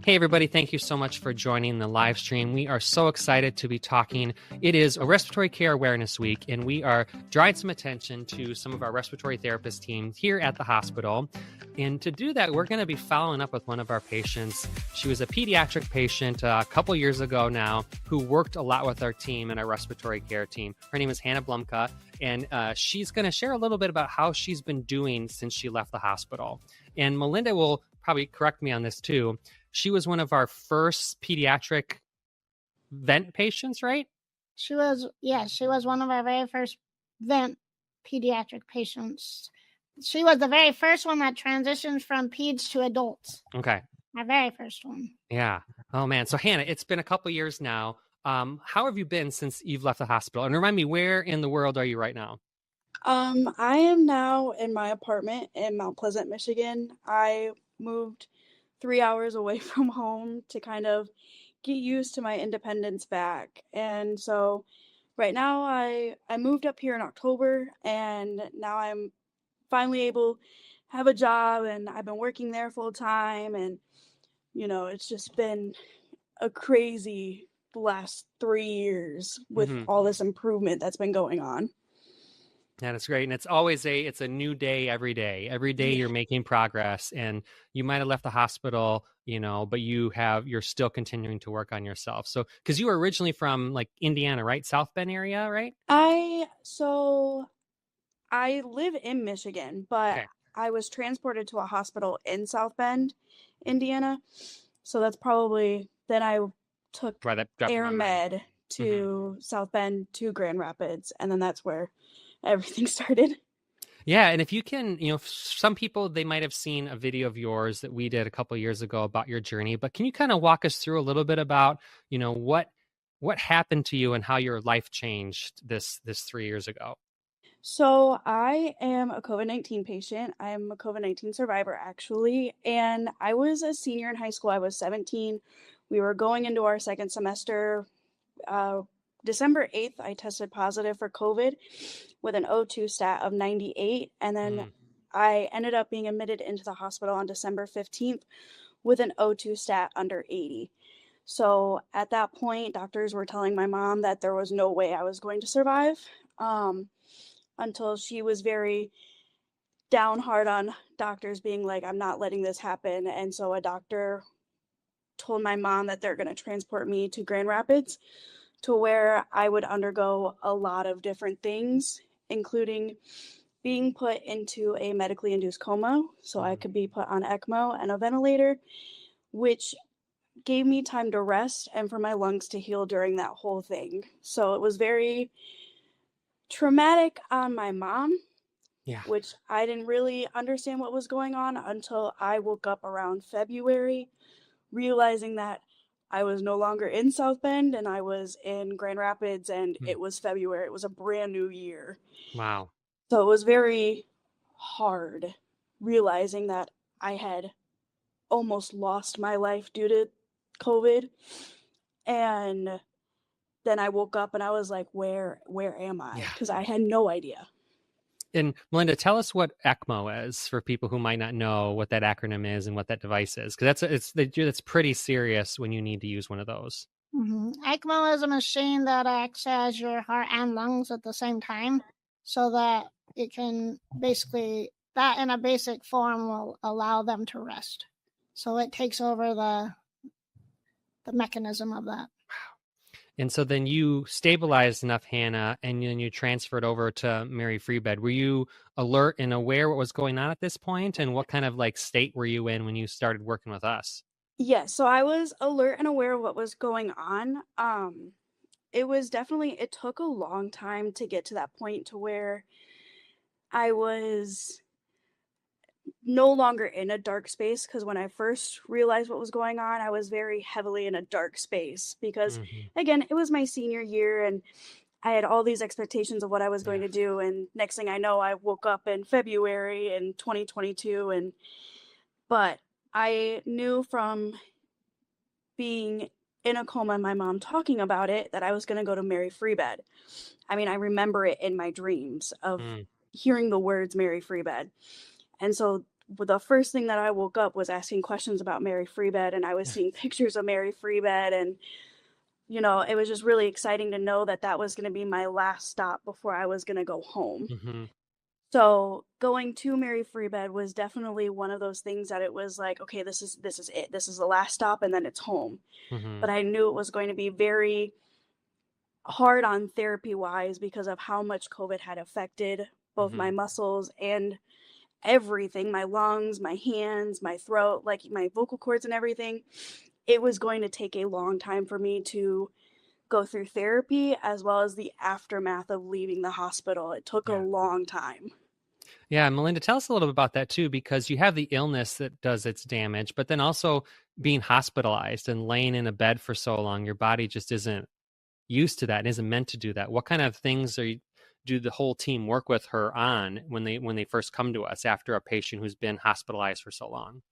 Hey, everybody. Thank you so much for joining the live stream. We are so excited to be talking. It is a Respiratory Care Awareness Week, and we are drawing some attention to some of our respiratory therapist teams here at the hospital. And to do that, we're going to be following up with one of our patients. She was a pediatric patient a couple years ago now who worked a lot with our team and our respiratory care team. Her name is Hannah Blumka, and she's going to share a little bit about how she's been doing since she left the hospital. And Melinda will probably correct me on this too. She was one of our first pediatric vent patients, right? She was one of our very first vent pediatric patients. She was the very first one that transitioned from peds to adults. Okay. Our very first one. Yeah. Oh, man. So, Hannah, it's been a couple years now. How have you been since you've left the hospital? And remind me, where in the world are you right now? I am now in my apartment in Mount Pleasant, Michigan. I moved 3 hours away from home to kind of get used to my independence back. And so right now I moved up here in October, and now I'm finally able to have a job, and I've been working there full time. And, you know, it's just been a crazy last 3 years with all this improvement that's been going on. Yeah, that's great. And it's always it's a new day every day. Every day you're making progress, and you might have left the hospital, but you're still continuing to work on yourself. So, because you were originally from like Indiana, right? South Bend area, right? I live in Michigan, but I was transported to a hospital in South Bend, Indiana. So that's probably, then I took AirMed to South Bend to Grand Rapids, and then that's where everything started. Yeah. And if you can, some people, they might have seen a video of yours that we did a couple of years ago about your journey, but can you kind of walk us through a little bit about, what happened to you and how your life changed this 3 years ago? So I am a COVID-19 patient. I'm a COVID-19 survivor, actually. And I was a senior in high school. I was 17. We were going into our second semester. December 8th, I tested positive for COVID with an O2 stat of 98. And then I ended up being admitted into the hospital on December 15th with an O2 stat under 80. So at that point, doctors were telling my mom that there was no way I was going to survive, until she was very down hard on doctors being like, I'm not letting this happen. And so a doctor told my mom that they're going to transport me to Grand Rapids, to where I would undergo a lot of different things, including being put into a medically induced coma, so I could be put on ECMO and a ventilator, which gave me time to rest and for my lungs to heal during that whole thing. So it was very traumatic on my mom, which I didn't really understand what was going on until I woke up around February, realizing that I was no longer in South Bend and I was in Grand Rapids, and it was February. It was a brand new year. Wow. So it was very hard realizing that I had almost lost my life due to COVID. And then I woke up and I was like, where am I? Because I had no idea. And Melinda, tell us what ECMO is for people who might not know what that acronym is and what that device is, because that's pretty serious when you need to use one of those. ECMO is a machine that acts as your heart and lungs at the same time, so that it can basically, that in a basic form will allow them to rest. So it takes over the mechanism of that. And so then you stabilized enough, Hannah, and then you transferred over to Mary Free Bed. Were you alert and aware what was going on at this point? And what kind of state were you in when you started working with us? Yes, so I was alert and aware of what was going on. It took a long time to get to that point to where I was no longer in a dark space, because when I first realized what was going on, I was very heavily in a dark space because, again, it was my senior year and I had all these expectations of what I was going to do. And next thing I know, I woke up in February in 2022. But I knew from being in a coma and my mom talking about it that I was going to go to Mary Free Bed. I mean, I remember it in my dreams of hearing the words Mary Free Bed. And so the first thing that I woke up was asking questions about Mary Free Bed, and I was seeing pictures of Mary Free Bed, and it was just really exciting to know that that was going to be my last stop before I was going to go home. Mm-hmm. So going to Mary Free Bed was definitely one of those things that it was like, okay, this is it. This is the last stop, and then it's home. Mm-hmm. But I knew it was going to be very hard on therapy wise because of how much COVID had affected both my muscles and everything, my lungs, my hands, my throat, like my vocal cords and everything. It was going to take a long time for me to go through therapy as well as the aftermath of leaving the hospital. It took a long time. Yeah, Melinda, tell us a little bit about that too, because you have the illness that does its damage, but then also being hospitalized and laying in a bed for so long, your body just isn't used to that and isn't meant to do that. What kind of things do the whole team work with her on when they first come to us after a patient who's been hospitalized for so long?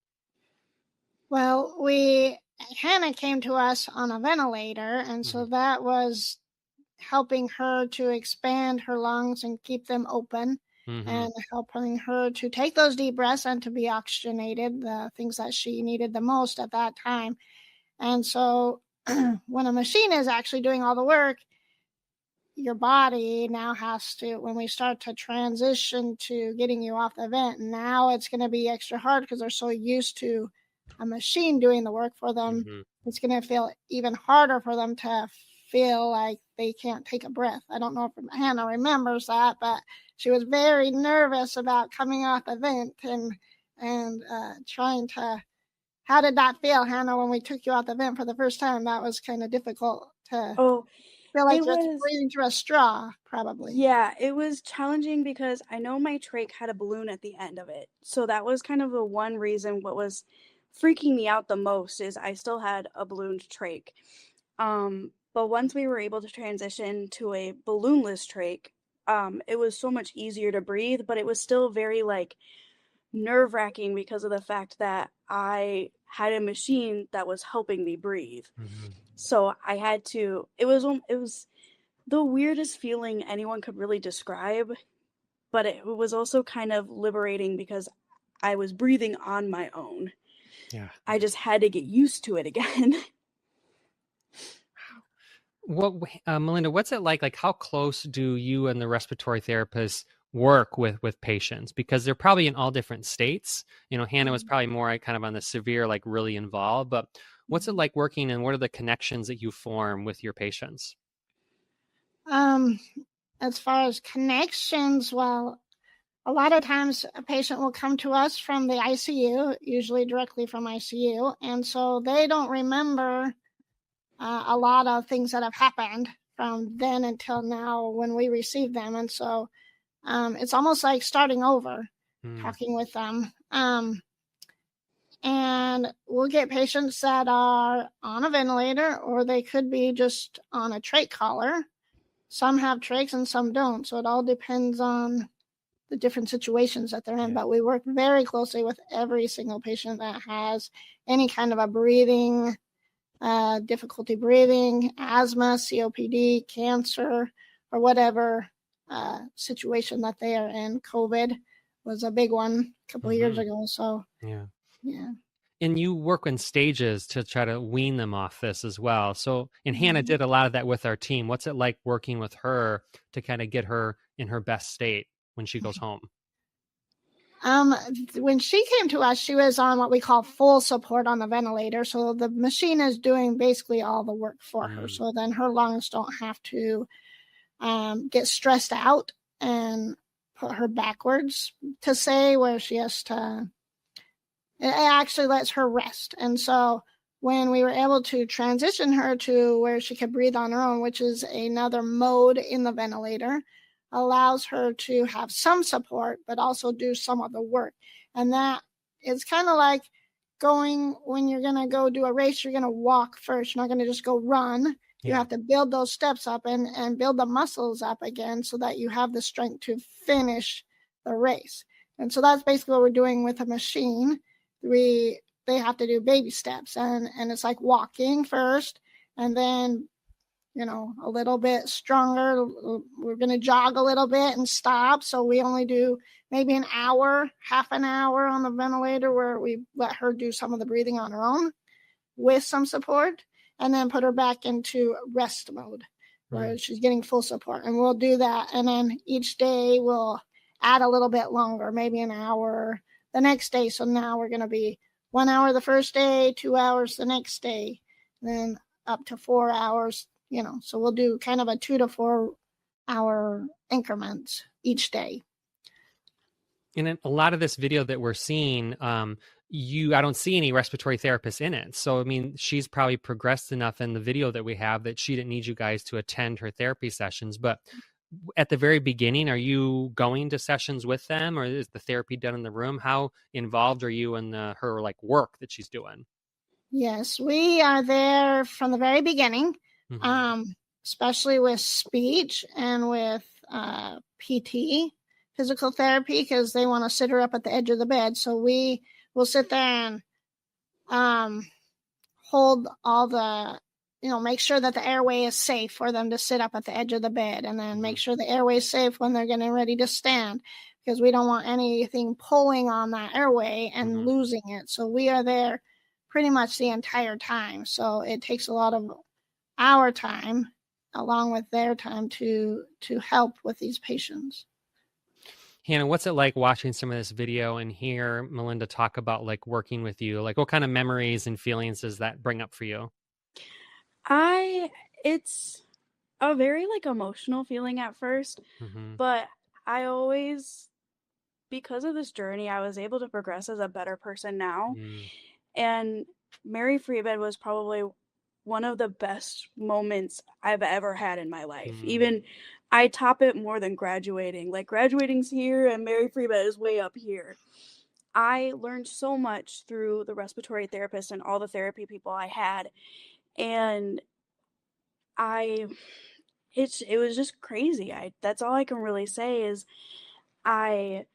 Well, Hannah came to us on a ventilator, and so that was helping her to expand her lungs and keep them open, and helping her to take those deep breaths and to be oxygenated, the things that she needed the most at that time. And so when a machine is actually doing all the work, your body now has to, when we start to transition to getting you off the vent, now it's going to be extra hard because they're so used to a machine doing the work for them. It's going to feel even harder for them to feel like they can't take a breath. I don't know if Hannah remembers that, but she was very nervous about coming off the vent and trying to. How did that feel, Hannah, when we took you out the vent for the first time? That was kind of difficult to feel like you're breathing through a straw, probably. Yeah, it was challenging because I know my trach had a balloon at the end of it. So that was kind of the one reason what was freaking me out the most is I still had a ballooned trach. But once we were able to transition to a balloonless trach, it was so much easier to breathe, but it was still very nerve-wracking because of the fact that I had a machine that was helping me breathe. So I had to, it was the weirdest feeling anyone could really describe, but it was also kind of liberating because I was breathing on my own. Yeah. I just had to get used to it again. Melinda, what's it like? Like, how close do you and the respiratory therapists work with patients? Because they're probably in all different states. Hannah was probably more kind of on the severe, like really involved, but what's it like working and what are the connections that you form with your patients? As far as connections, well, a lot of times a patient will come to us from the ICU, usually directly from ICU, and so they don't remember a lot of things that have happened from then until now when we receive them. And so it's almost like starting over, talking with them. And we'll get patients that are on a ventilator, or they could be just on a trach collar. Some have trachs and some don't. So it all depends on the different situations that they're in. But we work very closely with every single patient that has any kind of a breathing, difficulty breathing, asthma, COPD, cancer, or whatever situation that they are in. COVID was a big one a couple of years ago. So, yeah. And you work in stages to try to wean them off this as well. So, and Hannah did a lot of that with our team. What's it like working with her to kind of get her in her best state when she goes home? When she came to us, she was on what we call full support on the ventilator. So the machine is doing basically all the work for her. So then her lungs don't have to get stressed out and put her backwards to say where she has to. It actually lets her rest. And so when we were able to transition her to where she could breathe on her own, which is another mode in the ventilator, allows her to have some support, but also do some of the work. And that is kind of like going, when you're going to go do a race, you're going to walk first. You're not going to just go run. You have to build those steps up and build the muscles up again so that you have the strength to finish the race. And so that's basically what we're doing with a machine. They have to do baby steps, and it's like walking first, and then a little bit stronger. We're going to jog a little bit and stop. So we only do maybe an hour, half an hour on the ventilator where we let her do some of the breathing on her own with some support, and then put her back into rest mode where she's getting full support. And we'll do that. And then each day we'll add a little bit longer, maybe an hour the next day. So now we're going to be 1 hour the first day, 2 hours the next day, then up to 4 hours, so we'll do kind of a 2 to 4 hour increments each day. And a lot of this video that we're seeing, I don't see any respiratory therapists in it. So, I mean, she's probably progressed enough in the video that we have that she didn't need you guys to attend her therapy sessions. But at the very beginning, are you going to sessions with them, or is the therapy done in the room? How involved are you in her work that she's doing? Yes, we are there from the very beginning, especially with speech and with PT, physical therapy, because they want to sit her up at the edge of the bed. So we will sit there and hold all the, make sure that the airway is safe for them to sit up at the edge of the bed, and then make sure the airway is safe when they're getting ready to stand, because we don't want anything pulling on that airway and losing it. So we are there pretty much the entire time. So it takes a lot of our time along with their time to help with these patients. Hannah, what's it like watching some of this video and hear Melinda talk about working with you? What kind of memories and feelings does that bring up for you? It's a very emotional feeling at first, but I always, because of this journey, I was able to progress as a better person now. And Mary Free Bed was probably one of the best moments I've ever had in my life. Even I top it more than graduating. Graduating's here and Mary Free Bed is way up here. I learned so much through the respiratory therapist and all the therapy people I had. And it was just crazy. That's all I can really say is I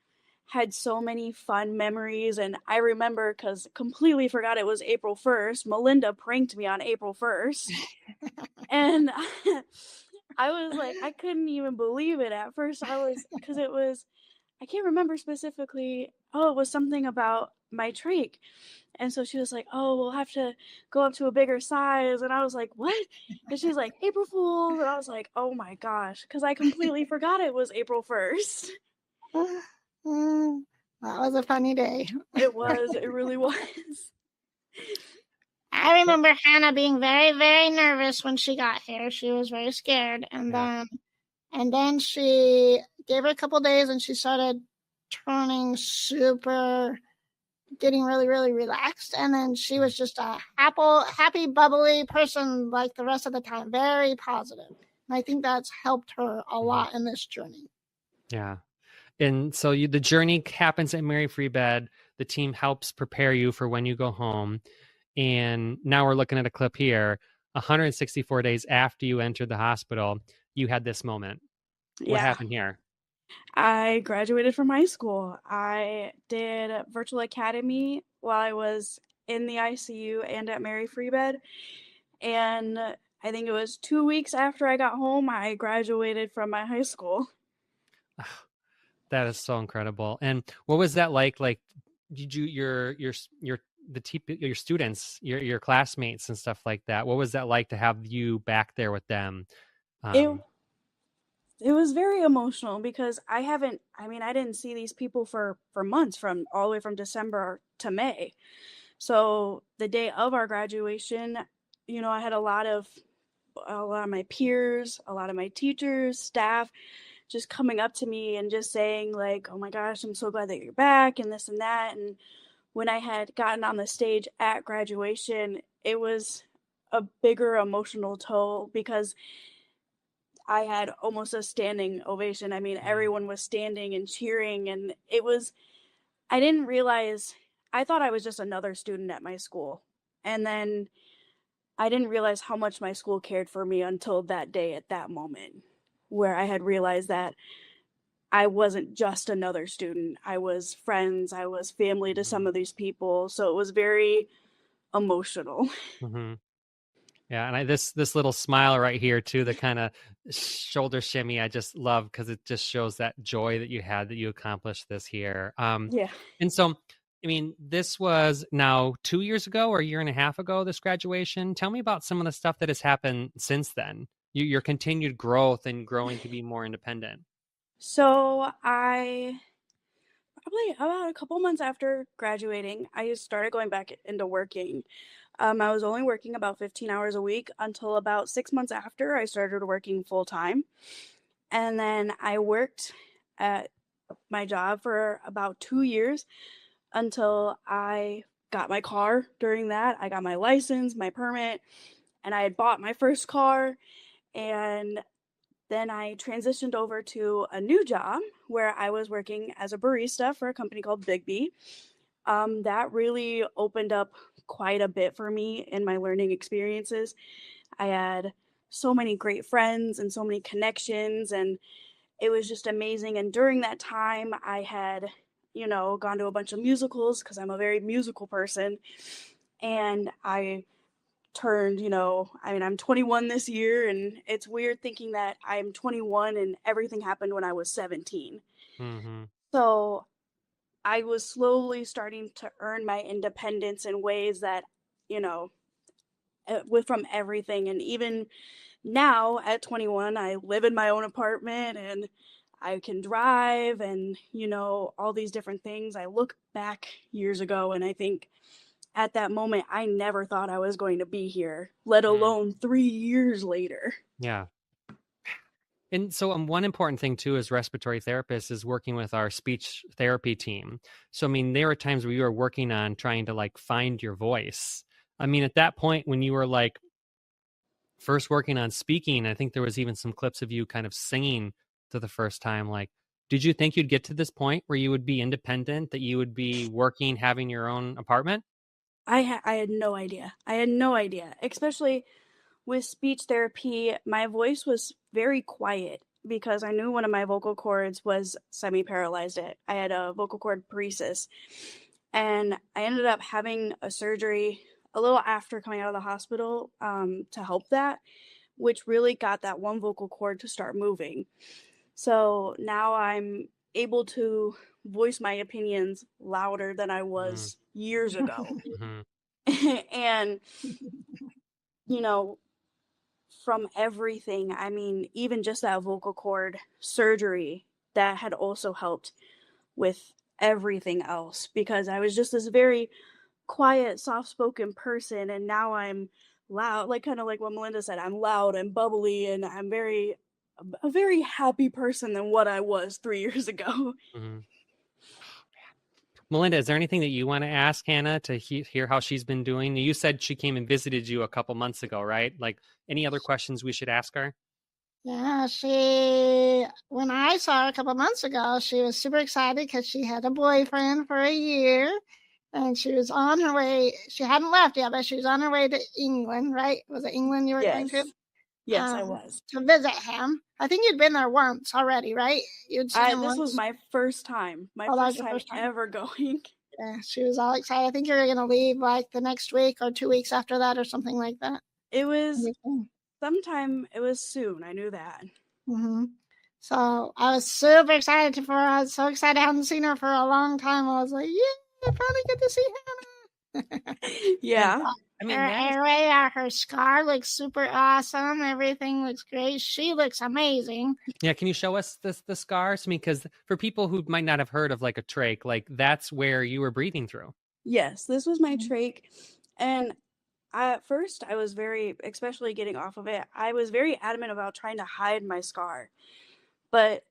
had so many fun memories. And I remember, because completely forgot it was April 1st, Melinda pranked me on April 1st. And I was I couldn't even believe it at first. Because it was, I can't remember specifically. Oh, it was something about my trach. And so she was like, oh, we'll have to go up to a bigger size. And I was like, what? And she's like, April Fool's. And I was like, oh my gosh, because I completely forgot it was April 1st. That was a funny day. It was. It really was. I remember Hannah being very, very nervous when she got here. She was very scared. And then she gave her a couple days and she started turning getting really, really relaxed. And then she was just a happy, bubbly person like the rest of the time. Very positive. And I think that's helped her a lot in this journey. Yeah. And so the journey happens at Mary Free Bed. The team helps prepare you for when you go home. And now we're looking at a clip here. 164 days after you entered the hospital, you had this moment. What happened here? I graduated from high school. I did virtual academy while I was in the ICU and at Mary Free Bed. And I think it was 2 weeks after I got home, I graduated from my high school. That is so incredible. And what was that like? Did you your students, your classmates and stuff like that? What was that like to have you back there with them? It was very emotional because I didn't see these people for months, from all the way from December to May. So the day of our graduation, I had a lot of my peers, a lot of my teachers, staff just coming up to me and just saying oh my gosh, I'm so glad that you're back and this and that. And when I had gotten on the stage at graduation, it was a bigger emotional toll because I had almost a standing ovation. I mean, everyone was standing and cheering, and I didn't realize, I thought I was just another student at my school. And then I didn't realize how much my school cared for me until that day, at that moment, where I had realized that I wasn't just another student. I was friends. I was family to some of these people. So it was very emotional. Yeah, and this little smile right here too, the kind of shoulder shimmy, I just love because it just shows that joy that you had that you accomplished this here. Yeah. And so, I mean, this was now 2 years ago or a year and a half ago, this graduation. Tell me about some of the stuff that has happened since then. Your continued growth and growing to be more independent. So I probably about a couple months after graduating, I started going back into working. I was only working about 15 hours a week until about 6 months after I started working full time. And then I worked at my job for about 2 years until I got my car. During that, I got my license, my permit, and I had bought my first car. And then I transitioned over to a new job where I was working as a barista for a company called Bigby. That really opened up quite a bit for me in my learning experiences. I had so many great friends and so many connections, and it was just amazing. And during that time, I had, gone to a bunch of musicals because I'm a very musical person. And I turned, I'm 21 this year, and it's weird thinking that I'm 21 and everything happened when I was 17. Mm-hmm. So I was slowly starting to earn my independence in ways that, you know, with from everything. And even now at 21, I live in my own apartment and I can drive and, all these different things. I look back years ago and I think at that moment, I never thought I was going to be here, let Mm. alone 3 years later. Yeah. And so, one important thing too, as respiratory therapists, is working with our speech therapy team. So, I mean, there were times where you were working on trying to like find your voice. I mean, at that point, when you were like first working on speaking, I think there was even some clips of you kind of singing for the first time. Like, did you think you'd get to this point where you would be independent, that you would be working, having your own apartment? I had no idea. I had no idea, especially with speech therapy. My voice was very quiet because I knew one of my vocal cords was semi paralyzed. I had a vocal cord paresis, and I ended up having a surgery a little after coming out of the hospital to help that, which really got that one vocal cord to start moving. So now I'm able to voice my opinions louder than I Mm-hmm. was years ago. Mm-hmm. And, you know, from everything, I mean, even just that vocal cord surgery, that had also helped with everything else because I was just this very quiet, soft spoken person. And now I'm loud, like kind of like what Melinda said, I'm loud and bubbly, and I'm a very happy person than what I was 3 years ago. Mm-hmm. Melinda, is there anything that you want to ask Hannah to hear how she's been doing? You said she came and visited you a couple months ago, right? Like, any other questions we should ask her? Yeah, when I saw her a couple months ago, she was super excited because she had a boyfriend for a year and she was on her way. She hadn't left yet, but she was on her way to England, right? Was it England you were going to? Yes, I was. To visit him. I think you'd been there once already, right? You'd seen him This once. was my first time. My Oh, that first was your time first time. ever going. Yeah, she was all excited. I think you were going to leave like the next week or 2 weeks after that or something like that. It was sometime, it was soon. I knew that. Mm-hmm. So I was super excited for her. I was so excited. I hadn't seen her for a long time. I was like, yeah, I finally get to see Hannah. Yeah. I mean, her scar looks super awesome. Everything looks great. She looks amazing. yeah. Can you show us the scars? I mean, because for people who might not have heard of like a trach, like that's where you were breathing through. Yes, this was my trach. And at first, I was especially getting off of it, I was very adamant about trying to hide my scar. But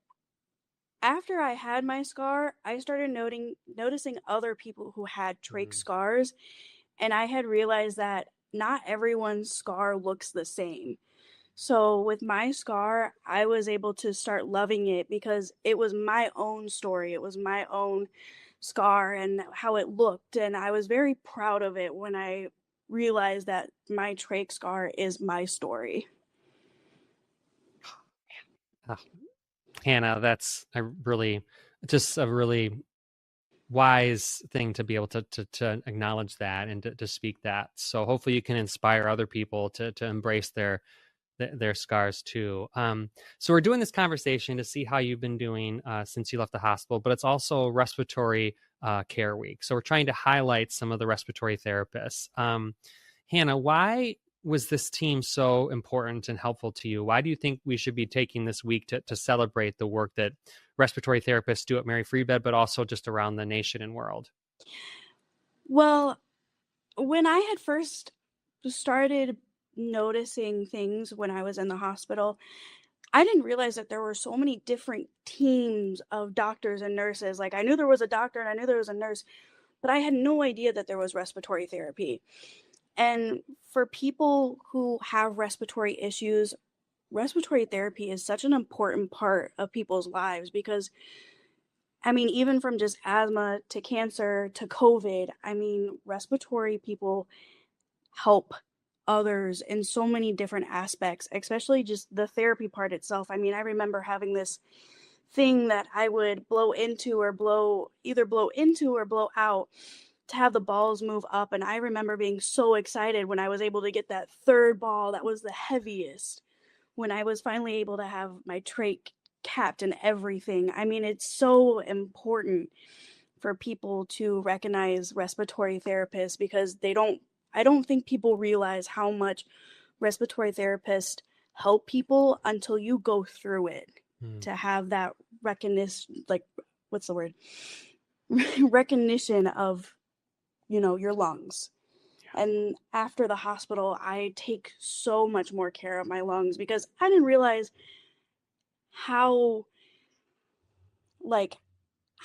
after I had my scar, I started noticing other people who had trach scars, and I had realized that not everyone's scar looks the same. So with my scar, I was able to start loving it because it was my own story. It was my own scar and how it looked, and I was very proud of it when I realized that my trach scar is my story. Oh, Hannah, that's just a really wise thing to be able to acknowledge that and to speak that. So hopefully you can inspire other people to embrace their scars too. So we're doing this conversation to see how you've been doing since you left the hospital, but it's also Respiratory Care Week. So we're trying to highlight some of the respiratory therapists. Hannah, why was this team so important and helpful to you? Why do you think we should be taking this week to celebrate the work that respiratory therapists do at Mary Free Bed, but also just around the nation and world? Well, when I had first started noticing things when I was in the hospital, I didn't realize that there were so many different teams of doctors and nurses. Like, I knew there was a doctor and I knew there was a nurse, but I had no idea that there was respiratory therapy. And for people who have respiratory issues, respiratory therapy is such an important part of people's lives because, I mean, even from just asthma to cancer to COVID, I mean, respiratory people help others in so many different aspects, especially just the therapy part itself. I mean, I remember having this thing that I would blow into or blow out to have the balls move up. And I remember being so excited when I was able to get that third ball that was the heaviest, when I was finally able to have my trach capped and everything. I mean, it's so important for people to recognize respiratory therapists because I don't think people realize how much respiratory therapists help people until you go through it to have that recognition, like, what's the word? Recognition of, your lungs. Yeah. And after the hospital, I take so much more care of my lungs because I didn't realize how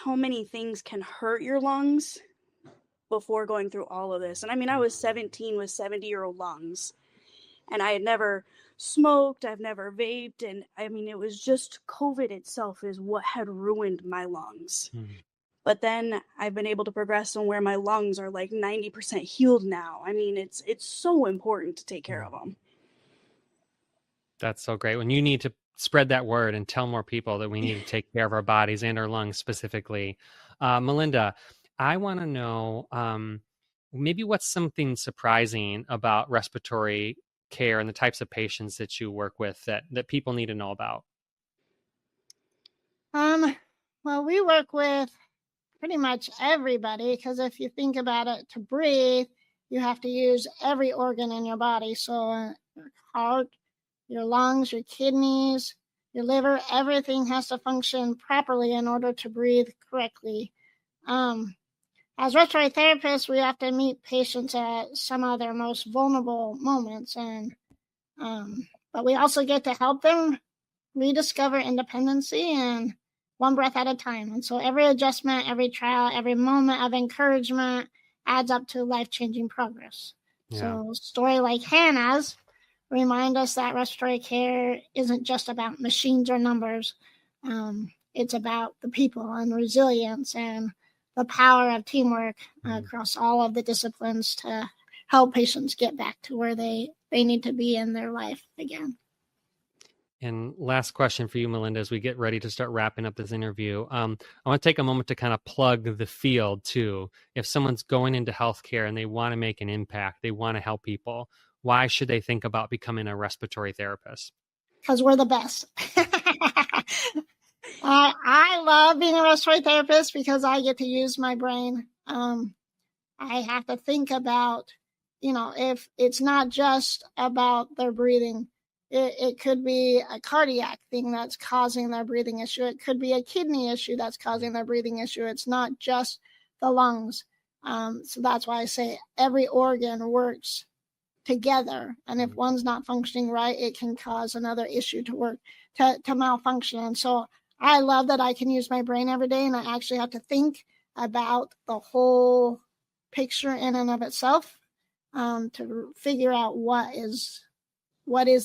many things can hurt your lungs before going through all of this. And I mean, I was 17 with 70-year-old lungs, and I had never smoked, I've never vaped, and I mean, it was just COVID itself is what had ruined my lungs. But then I've been able to progress on where my lungs are like 90% healed now. I mean, it's so important to take care of them. That's so great. When you need to spread that word and tell more people that we need to take care of our bodies and our lungs specifically. Melinda, I want to know maybe what's something surprising about respiratory care and the types of patients that you work with that people need to know about. Well, we work with pretty much everybody because if you think about it, to breathe, you have to use every organ in your body. So your heart, your lungs, your kidneys, your liver, everything has to function properly in order to breathe correctly. As respiratory therapists, we have to meet patients at some of their most vulnerable moments, and but we also get to help them rediscover independency and one breath at a time. And so every adjustment, every trial, every moment of encouragement adds up to life-changing progress. Yeah. So a story like Hannah's remind us that respiratory care isn't just about machines or numbers. It's about the people and resilience and the power of teamwork across all of the disciplines to help patients get back to where they need to be in their life again. And last question for you, Melinda, as we get ready to start wrapping up this interview. I want to take a moment to kind of plug the field too. If someone's going into healthcare and they want to make an impact, they want to help people, why should they think about becoming a respiratory therapist? Because we're the best. I love being a respiratory therapist because I get to use my brain. I have to think about, if it's not just about their breathing, it could be a cardiac thing that's causing their breathing issue. It could be a kidney issue that's causing their breathing issue. It's not just the lungs. So that's why I say every organ works together. And if one's not functioning right, it can cause another issue to malfunction. And so I love that I can use my brain every day, and I actually have to think about the whole picture in and of itself to figure out what is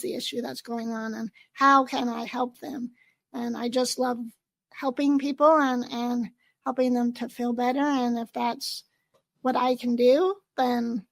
the issue that's going on and how can I help them. And I just love helping people and helping them to feel better. And if that's what I can do, then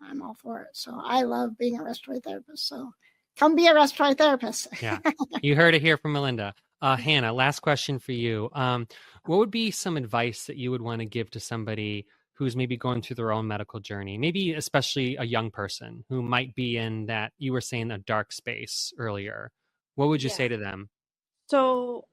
I'm all for it. So I love being a respiratory therapist. So come be a respiratory therapist. Yeah, you heard it here from Melinda. Hannah, last question for you. What would be some advice that you would want to give to somebody who's maybe going through their own medical journey, maybe especially a young person who might be in that, you were saying, a dark space earlier? What would you say to them? So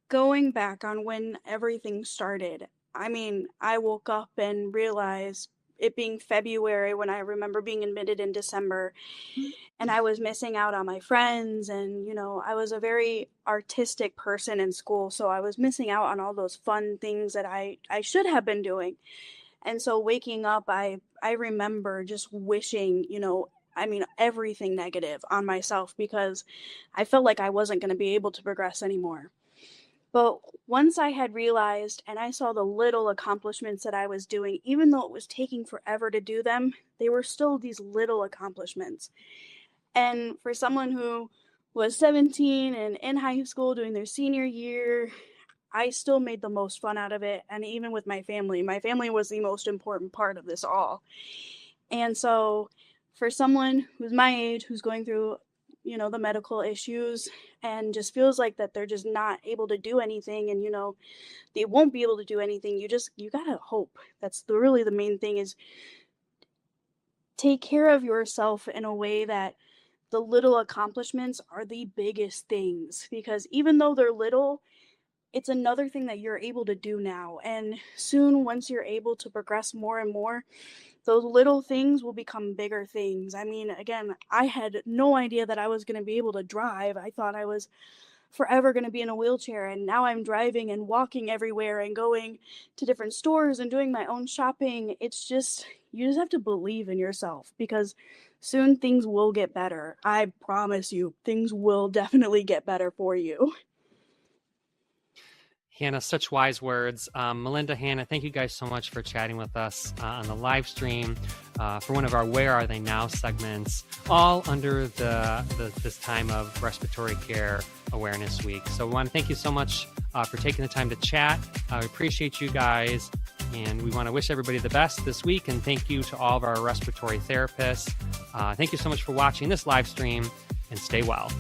going back on when everything started, I mean, I woke up and realized it being February when I remember being admitted in December, and I was missing out on my friends. And, I was a very artistic person in school, so I was missing out on all those fun things that I should have been doing. And so waking up, I remember just wishing, everything negative on myself because I felt like I wasn't going to be able to progress anymore. But once I had realized and I saw the little accomplishments that I was doing, even though it was taking forever to do them, they were still these little accomplishments. And for someone who was 17 and in high school doing their senior year, I still made the most fun out of it. And even with my family was the most important part of this all. And so for someone who's my age, who's going through, the medical issues and just feels like that they're just not able to do anything and, they won't be able to do anything, you gotta hope. That's really the main thing, is take care of yourself in a way that the little accomplishments are the biggest things, because even though they're little, it's another thing that you're able to do now. And soon, once you're able to progress more and more, those little things will become bigger things. I mean, again, I had no idea that I was going to be able to drive. I thought I was forever going to be in a wheelchair, and now I'm driving and walking everywhere and going to different stores and doing my own shopping. It's just, you just have to believe in yourself, because soon things will get better. I promise you, things will definitely get better for you. Hannah, such wise words. Melinda, Hannah, thank you guys so much for chatting with us on the live stream for one of our Where Are They Now segments, all under this time of Respiratory Care Awareness Week. So we want to thank you so much for taking the time to chat. We appreciate you guys, and we want to wish everybody the best this week, and thank you to all of our respiratory therapists. Thank you so much for watching this live stream, and stay well.